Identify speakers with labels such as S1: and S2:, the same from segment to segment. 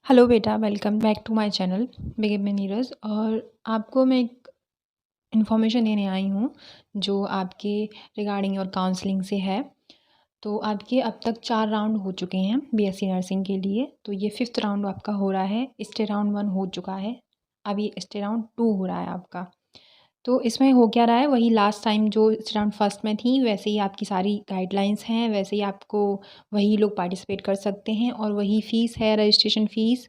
S1: Hello बेटा, welcome back to my channel begin में नीरज। और आपको मैं एक इन्फॉर्मेशन देने आई हूँ जो आपके रिगार्डिंग और काउंसलिंग से है। तो आपके अब तक 4 राउंड हो चुके हैं बीएससी नर्सिंग के लिए। तो ये 5th राउंड आपका हो रहा है। स्टे राउंड 1 हो चुका है, अभी स्टे राउंड 2 हो रहा है आपका। तो इसमें हो क्या रहा है, वही लास्ट टाइम जो राउंड फर्स्ट में थी वैसे ही आपकी सारी गाइडलाइंस हैं, वैसे ही आपको वही लोग पार्टिसिपेट कर सकते हैं और वही फ़ीस है, रजिस्ट्रेशन फ़ीस।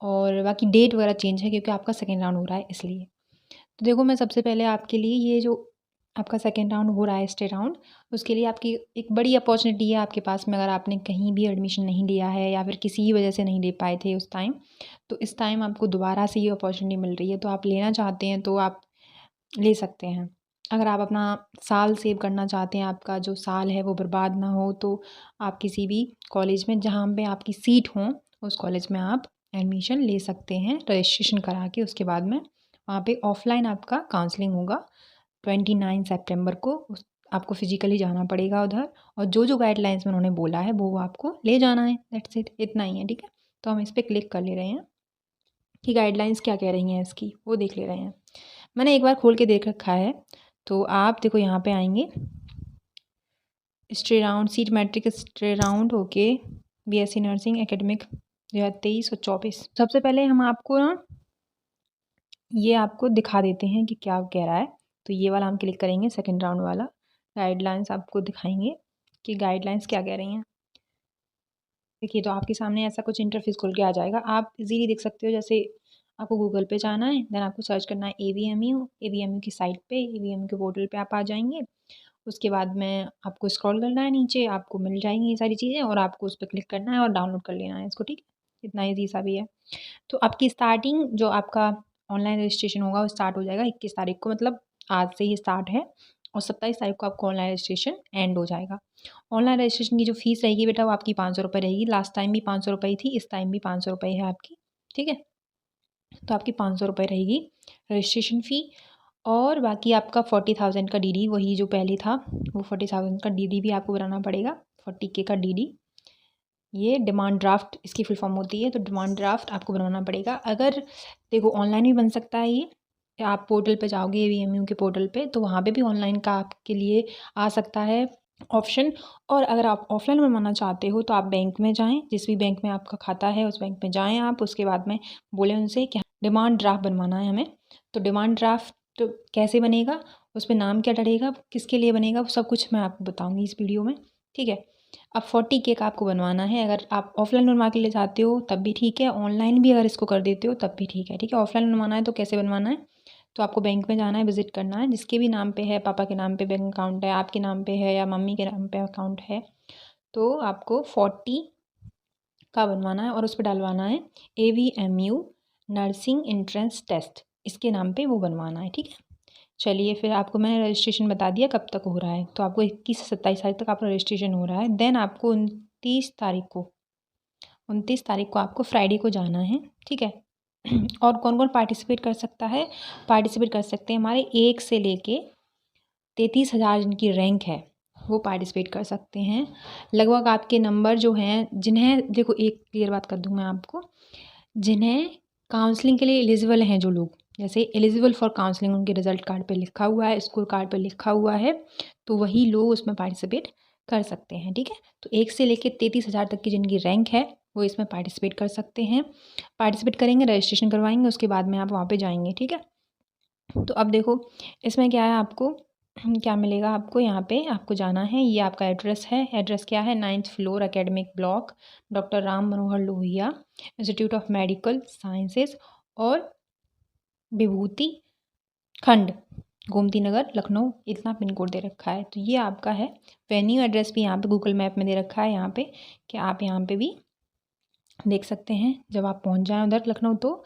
S1: और बाकी डेट वगैरह चेंज है क्योंकि आपका सेकेंड राउंड हो रहा है इसलिए। तो देखो, मैं सबसे पहले आपके लिए ये जो आपका सेकेंड राउंड हो रहा है स्टे राउंड, उसके लिए आपकी एक बड़ी अपॉर्चुनिटी है आपके पास में। अगर आपने कहीं भी एडमिशन नहीं लिया है या फिर किसी वजह से नहीं ले पाए थे उस टाइम, तो इस टाइम आपको दोबारा से ये अपॉर्चुनिटी मिल रही है। तो आप लेना चाहते हैं तो आप ले सकते हैं। अगर आप अपना साल सेव करना चाहते हैं, आपका जो साल है वो बर्बाद ना हो, तो आप किसी भी कॉलेज में जहाँ पे आपकी सीट हो उस कॉलेज में आप एडमिशन ले सकते हैं रजिस्ट्रेशन करा के। उसके बाद में वहाँ पे ऑफलाइन आपका काउंसलिंग होगा 29 सितंबर को। आपको फिजिकली जाना पड़ेगा उधर, और जो जो गाइडलाइंस में उन्होंने बोला है वो आपको ले जाना है। दैट्स इट, इतना ही है। ठीक है, तो हम इस पर क्लिक कर ले रहे हैं कि गाइडलाइंस क्या कह रही हैं इसकी, वो देख ले रहे हैं। मैंने एक बार खोल के देख रखा है। तो आप देखो, यहाँ पे आएंगे stay round seat matric stay round okay BSc nursing academic 2023 और 24। सबसे पहले हम आपको ना ये आपको दिखा देते हैं कि क्या कह रहा है। तो ये वाला हम क्लिक करेंगे, सेकंड राउंड वाला गाइडलाइंस आपको दिखाएंगे कि गाइडलाइंस क्या कह रही हैं। देखिए, तो आपके सामने ऐसा कुछ इंटरफेस खुल के आ जाएगा। आप इजीली देख सकते हो, जैसे आपको गूगल पे जाना है, देन आपको सर्च करना है एवीएमयू की साइट पे, एवीएमयू के पोर्टल पे आप आ जाएंगे। उसके बाद में आपको स्क्रॉल करना है नीचे, आपको मिल जाएंगी ये सारी चीज़ें और आपको उस पर क्लिक करना है और डाउनलोड कर लेना है इसको। ठीक है, इतना ईजी सा भी है। तो आपकी स्टार्टिंग जो आपका ऑनलाइन रजिस्ट्रेशन होगा वो स्टार्ट हो जाएगा 21 तारीख को, मतलब आज से ही स्टार्ट है। और 27 तारीख को आपको ऑनलाइन रजिस्ट्रेशन एंड हो जाएगा। ऑनलाइन रजिस्ट्रेशन की जो फीस रहेगी बेटा, वो आपकी 500 रुपये रहेगी। लास्ट टाइम भी 500 रुपये थी, इस टाइम भी 500 रुपये है आपकी। ठीक है, तो आपकी 500 रुपये रहेगी रजिस्ट्रेशन फ़ी। और बाकी आपका 40,000 का डीडी, वही जो पहले था वो 40,000 का डीडी भी आपको बनाना पड़ेगा। 40K का डीडी, ये डिमांड ड्राफ्ट इसकी फुल फॉर्म होती है। तो डिमांड ड्राफ्ट आपको बनवाना पड़ेगा। अगर देखो, ऑनलाइन भी बन सकता है ये, आप पोर्टल पे जाओगे एवीएमयू के पोर्टल पे, तो वहाँ पे भी ऑनलाइन का आपके लिए आ सकता है ऑप्शन। और अगर आप ऑफलाइन बनवाना चाहते हो तो आप बैंक में जाएं, जिस भी बैंक में आपका खाता है उस बैंक में जाएं आप। उसके बाद में बोले उनसे कि डिमांड ड्राफ्ट बनवाना है हमें। तो डिमांड ड्राफ्ट कैसे बनेगा, उस पर नाम क्या डलेगा, किसके लिए बनेगा, वो सब कुछ मैं आपको बताऊँगी इस वीडियो में। ठीक है, अब 40K का आपको बनवाना है। अगर आप ऑफलाइन बनवा के ले जाते हो तब भी ठीक है, ऑनलाइन भी अगर इसको कर देते हो तब भी ठीक है। ठीक है, ऑफलाइन बनवाना है तो कैसे बनवाना है, तो आपको बैंक में जाना है, विजिट करना है। जिसके भी नाम पे है, पापा के नाम पे बैंक अकाउंट है, आपके नाम पे है या मम्मी के नाम पे अकाउंट है, तो आपको 40 का बनवाना है और उस पर डलवाना है AVMU नर्सिंग एंट्रेंस टेस्ट, इसके नाम पे वो बनवाना है। ठीक है, चलिए फिर आपको मैंने रजिस्ट्रेशन बता दिया कब तक हो रहा है। तो आपको 21 से 27 तारीख तक आपका रजिस्ट्रेशन हो रहा है। देन आपको 29 तारीख को आपको फ्राइडे को जाना है। ठीक है, और कौन कौन पार्टिसिपेट कर सकता है, पार्टिसिपेट कर सकते हैं हमारे 1 से लेके 33,000 जिनकी रैंक है वो पार्टिसिपेट कर सकते हैं। लगभग आपके नंबर जो हैं, जिन्हें देखो एक क्लियर बात कर दूँ मैं आपको, जिन्हें काउंसलिंग के लिए एलिजिबल हैं जो लोग, जैसे एलिजिबल फॉर काउंसलिंग उनके रिजल्ट कार्ड पे लिखा हुआ है, स्कोर कार्ड पे लिखा हुआ है, तो वही लोग उसमें पार्टिसिपेट कर सकते हैं। ठीक है, तो 1 से लेकर 33,000 तक की जिनकी रैंक है वो इसमें पार्टिसिपेट कर सकते हैं। पार्टिसिपेट करेंगे, रजिस्ट्रेशन करवाएंगे, उसके बाद में आप वहाँ पे जाएंगे। ठीक है, तो अब देखो इसमें क्या है, आपको क्या मिलेगा। आपको यहाँ पे आपको जाना है, ये आपका एड्रेस है। एड्रेस क्या है, 9th floor academic block, doctor Ram Manohar Lohia institute of medical sciences और विभूति खंड, गोमती नगर, लखनऊ, इतना पिन कोड दे रखा है। तो ये आपका है। वेन्यू एड्रेस भी यहाँ पे गूगल मैप में दे रखा है, यहाँ पे कि आप यहाँ पे भी देख सकते हैं जब आप पहुँच जाएँ उधर लखनऊ तो।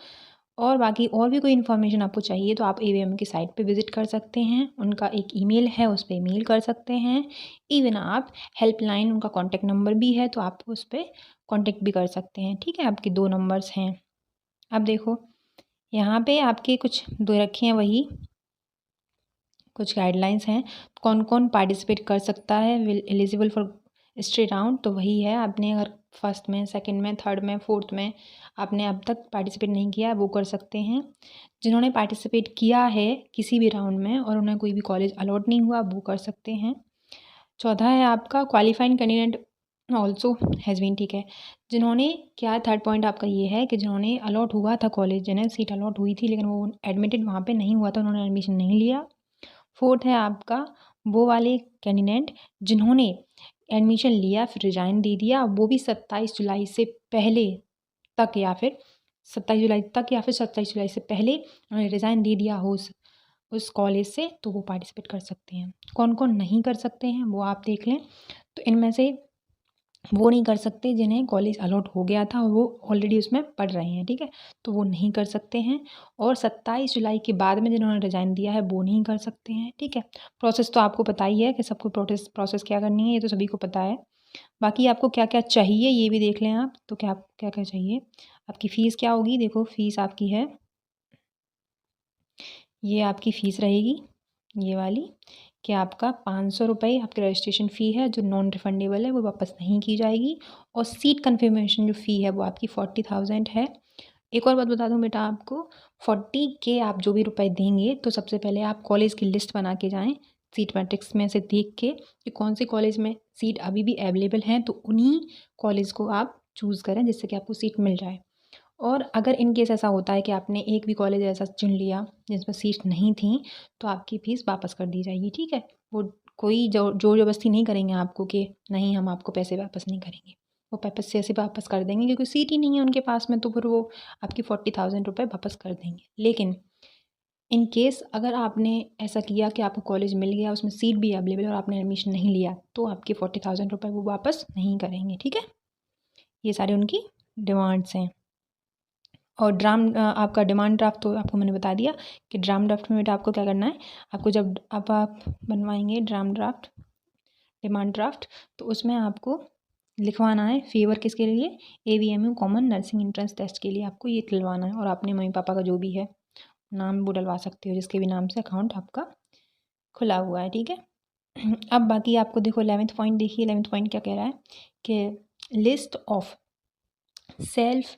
S1: और बाकी और भी कोई इन्फॉर्मेशन आपको चाहिए तो आप एवीएम की साइट पे विज़िट कर सकते हैं। उनका एक ईमेल है, उस पे मेल कर सकते हैं। इवन आप हेल्पलाइन, उनका कॉन्टैक्ट नंबर भी है, तो आप उस पर कॉन्टैक्ट भी कर सकते हैं। ठीक है, आपके 2 नंबर्स हैं। अब देखो यहाँ पे आपके कुछ दे रखे हैं, वही कुछ गाइडलाइंस हैं कौन कौन पार्टिसिपेट कर सकता है, will eligible for stay round. तो वही है, आपने अगर फर्स्ट में, सेकंड में, थर्ड में, फोर्थ में आपने अब तक पार्टिसिपेट नहीं किया वो कर सकते हैं। जिन्होंने पार्टिसिपेट किया है किसी भी राउंड में और उन्हें कोई भी कॉलेज अलॉट नहीं हुआ वो कर सकते हैं। चौथा है आपका qualifying candidate also has been, ठीक है। जिन्होंने क्या, थर्ड पॉइंट आपका ये है कि जिन्होंने अलॉट हुआ था कॉलेज, जिन्हें सीट अलॉट हुई थी लेकिन वो एडमिटेड वहाँ पे नहीं हुआ था, उन्होंने एडमिशन नहीं लिया। फोर्थ है आपका वो वाले कैंडिडेट जिन्होंने एडमिशन लिया फिर रिजाइन दे दिया, वो भी 27 जुलाई से पहले तक या फिर 27 जुलाई तक या फिर 27 जुलाई से पहले उन्होंने रिज़ाइन दे दिया हो उस कॉलेज से, तो वो पार्टिसिपेट कर सकते हैं। कौन कौन नहीं कर सकते हैं वो आप देख लें। तो इनमें से वो नहीं कर सकते जिन्हें कॉलेज अलॉट हो गया था और वो ऑलरेडी उसमें पढ़ रहे हैं, ठीक है, तो वो नहीं कर सकते हैं। और 27 जुलाई के बाद में जिन्होंने रिज़ाइन दिया है वो नहीं कर सकते हैं, ठीक है। प्रोसेस तो आपको पता ही है कि सबको प्रोसेस क्या करनी है, ये तो सभी को पता है। बाकी आपको क्या क्या चाहिए ये भी देख लें आप, तो क्या क्या क्या चाहिए। आपकी फ़ीस क्या होगी, देखो फ़ीस आपकी है, ये आपकी फ़ीस रहेगी ये वाली, कि आपका 500 रुपये आपकी रजिस्ट्रेशन फ़ी है जो नॉन रिफंडेबल है, वो वापस नहीं की जाएगी। और सीट कन्फर्मेशन जो फ़ी है वो आपकी 40,000 है। एक और बात बता दूं बेटा आपको, 40 के आप जो भी रुपए देंगे तो सबसे पहले आप कॉलेज की लिस्ट बना के जाएं, सीट मैट्रिक्स में से देख के कि कौन से कॉलेज में सीट अभी भी अवेलेबल हैं, तो उन्हीं कॉलेज को आप चूज़ करें जिससे कि आपको सीट मिल जाए। और अगर इन केस ऐसा होता है कि आपने एक भी कॉलेज ऐसा चुन लिया जिसमें सीट नहीं थी, तो आपकी फ़ीस वापस कर दी जाएगी, ठीक है। वो कोई ज़ोर ज़बरदस्ती नहीं करेंगे आपको कि नहीं हम आपको पैसे वापस नहीं करेंगे, वो वापस से ऐसे वापस कर देंगे क्योंकि सीट ही नहीं है उनके पास में, तो फिर वो आपकी 40,000 रुपये वापस कर देंगे। लेकिन इन केस अगर आपने ऐसा किया कि आपको कॉलेज मिल गया उसमें सीट भी अवेलेबल और आपने एडमिशन नहीं लिया, तो आपके 40,000 रुपये वो वापस नहीं करेंगे, ठीक है। ये सारे उनकी डिमांड्स हैं। और आपका डिमांड ड्राफ्ट तो आपको मैंने बता दिया कि ड्राम ड्राफ्ट में बेटा आपको क्या करना है, आपको जब अब आप बनवाएंगे डिमांड ड्राफ्ट, तो उसमें आपको लिखवाना है फेवर किसके लिए, ABMU common nursing entrance test के लिए आपको ये डलवाना है। और अपने मम्मी पापा का जो भी है नाम वो डलवा सकते हो जिसके भी नाम से अकाउंट आपका खुला हुआ है, ठीक है। अब बाकी आपको देखो 11th पॉइंट देखिए, 11th पॉइंट क्या कह रहा है कि list of self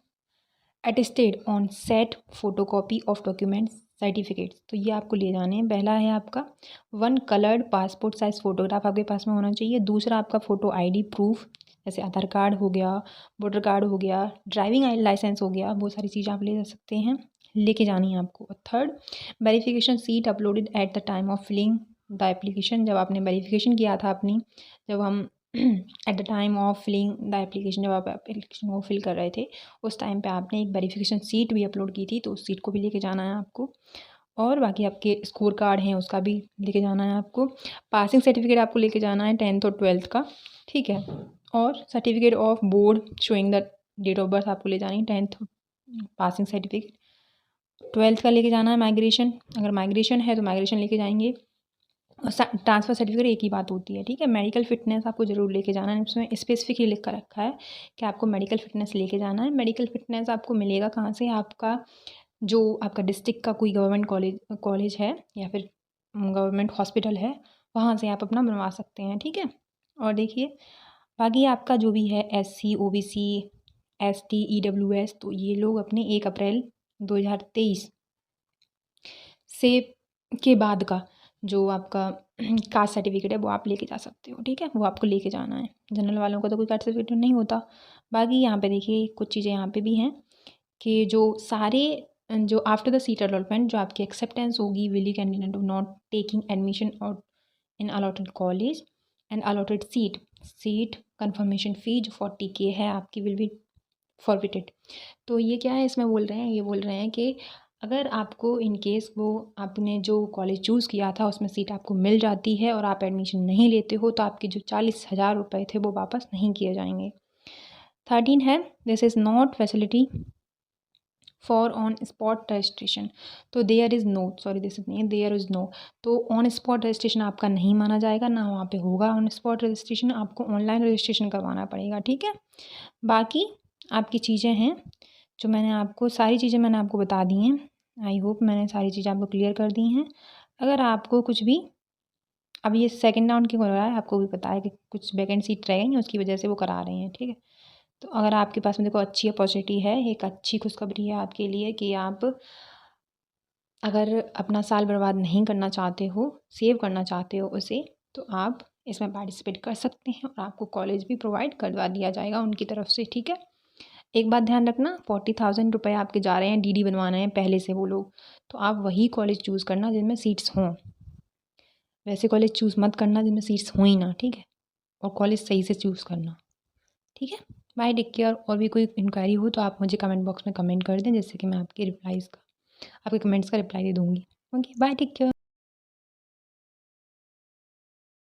S1: attested on set photocopy of documents certificates, तो ये आपको ले जाने हैं। पहला है आपका 1 कलर्ड पासपोर्ट साइज़ फ़ोटोग्राफ आपके पास में होना चाहिए। दूसरा आपका फ़ोटो ID प्रूफ जैसे आधार कार्ड हो गया, वोटर कार्ड हो गया, ड्राइविंग लाइसेंस हो गया, वो सारी चीज़ें आप ले जा सकते हैं, लेके जानी है आपको। और third, verification seat uploaded at the time of filling the application, जब आपने वेरिफिकेशन किया था अपनी, जब हम at the time of filling the application, जब आप एप्लीकेशन को फिल कर रहे थे उस टाइम पे आपने एक वेरिफिकेशन सीट भी अपलोड की थी, तो उस सीट को भी लेके जाना है आपको। और बाकी आपके स्कोर कार्ड हैं उसका भी लेके जाना है आपको। पासिंग सर्टिफिकेट आपको लेके जाना है 10th और 12th का, ठीक है। और certificate of board showing the date of birth आपको ले जानी है, 10th पासिंग सर्टिफिकेट। 12th का लेके जाना है माइग्रेशन, अगर माइग्रेशन है तो माइग्रेशन लेके जाएंगे। ट्रांसफ़र सर्टिफिकेट एक ही बात होती है, ठीक है। मेडिकल फिटनेस आपको ज़रूर लेके जाना है, उसमें स्पेसिफिकली लिख कर रखा है कि आपको मेडिकल फिटनेस लेके जाना है। मेडिकल फिटनेस आपको मिलेगा कहाँ से, आपका जो आपका डिस्ट्रिक्ट का कोई गवर्नमेंट कॉलेज है या फिर गवर्नमेंट हॉस्पिटल है, वहाँ से आप अपना बनवा सकते हैं, ठीक है। और देखिए बाकी आपका जो भी है SC OBC ST EWS, तो ये लोग अपने 1 अप्रैल 2023 से के बाद का जो आपका कास्ट सर्टिफिकेट है वो आप लेके जा सकते हो, ठीक है, वो आपको लेके जाना है। जनरल वालों का तो कोई कास्ट सर्टिफिकेट नहीं होता। बाकी यहाँ पे देखिए कुछ चीज़ें यहाँ पे भी हैं कि जो आफ्टर द सीट अलॉटमेंट जो आपकी एक्सेप्टेंस होगी, will you candidate of not taking admission और in allotted college and allotted seat confirmation fee जो 40K है आपकी विल बी फॉरफिटेड। तो ये क्या है इसमें बोल रहे हैं, ये बोल रहे हैं कि अगर आपको इन केस वो आपने जो कॉलेज चूज़ किया था उसमें सीट आपको मिल जाती है और आप एडमिशन नहीं लेते हो, तो आपके जो 40,000 रुपये थे वो वापस नहीं किए जाएंगे। 13 है this is not facility for on spot registration, तो there is no, sorry this is नहीं, देयर इज़ नो, तो ऑन स्पॉट रजिस्ट्रेशन आपका नहीं माना जाएगा, ना वहाँ पे होगा ऑन स्पॉट रजिस्ट्रेशन, आपको ऑनलाइन रजिस्ट्रेशन करवाना पड़ेगा, ठीक है। बाकी आपकी चीज़ें हैं जो मैंने आपको सारी चीज़ें मैंने आपको बता दी हैं। आई होप मैंने सारी चीज़ें आपको क्लियर कर दी हैं। अगर आपको कुछ भी, अब ये सेकंड राउंड क्यों हो रहा है आपको भी पता है कि कुछ वैकेंट सीट रह गई हैं उसकी वजह से वो करा रहे हैं, ठीक है। तो अगर आपके पास में देखो अच्छी अपॉर्चुनिटी है, एक अच्छी खुशखबरी है आपके लिए कि आप अगर अपना साल बर्बाद नहीं करना चाहते हो, सेव करना चाहते हो उसे, तो आप इसमें पार्टिसिपेट कर सकते हैं और आपको कॉलेज भी प्रोवाइड करवा दिया जाएगा उनकी तरफ से, ठीक है। एक बात ध्यान रखना, 40,000 रुपये आपके जा रहे हैं, डीडी बनवाना है पहले से वो लोग, तो आप वही कॉलेज चूज़ करना जिनमें सीट्स हों। वैसे कॉलेज चूज़ मत करना जिनमें सीट्स हों ही ना, ठीक है। और कॉलेज सही से चूज़ करना, ठीक है। Bye, take care. और भी कोई इंक्वायरी हो तो आप मुझे कमेंट बॉक्स में कमेंट कर दें, जिससे कि मैं आपके कमेंट्स का रिप्लाई दे दूँगी। Okay, bye, take care.